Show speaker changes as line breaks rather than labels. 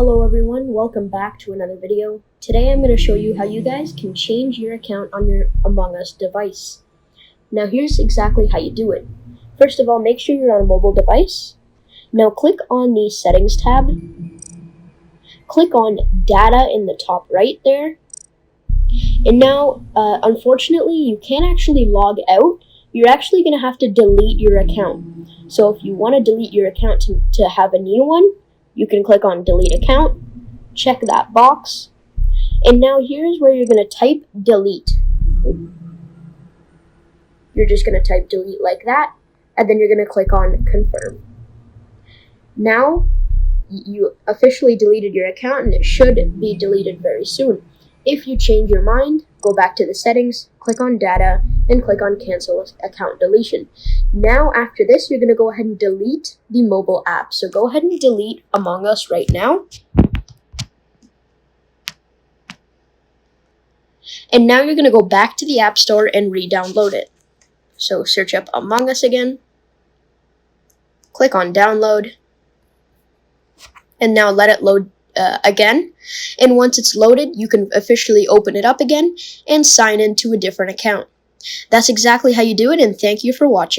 Hello everyone, welcome back to another video. Today I'm going to show you how you guys can change your account on your Among Us device. Now here's exactly how you do it. First of all, make sure you're on a mobile device. Now click on the settings tab. Click on data in the top right there. And now, unfortunately, you can't actually log out. You're actually going to have to delete your account. So if you want to delete your account to have a new one, you can click on delete account, check that box, and now here's where you're going to type delete. You're just going to type delete like that, and then you're going to click on confirm. Now you officially deleted your account, and it should be deleted very soon. If you change your mind, go back to the settings, click on data, and click on cancel account deletion. Now after this, you're going to go ahead and delete the mobile app. So go ahead and delete Among Us right now. And now you're going to go back to the App Store and re-download it. So search up Among Us again. Click on download. And now let it load again, and once it's loaded, you can officially open it up again and sign into a different account. That's exactly how you do it, and thank you for watching.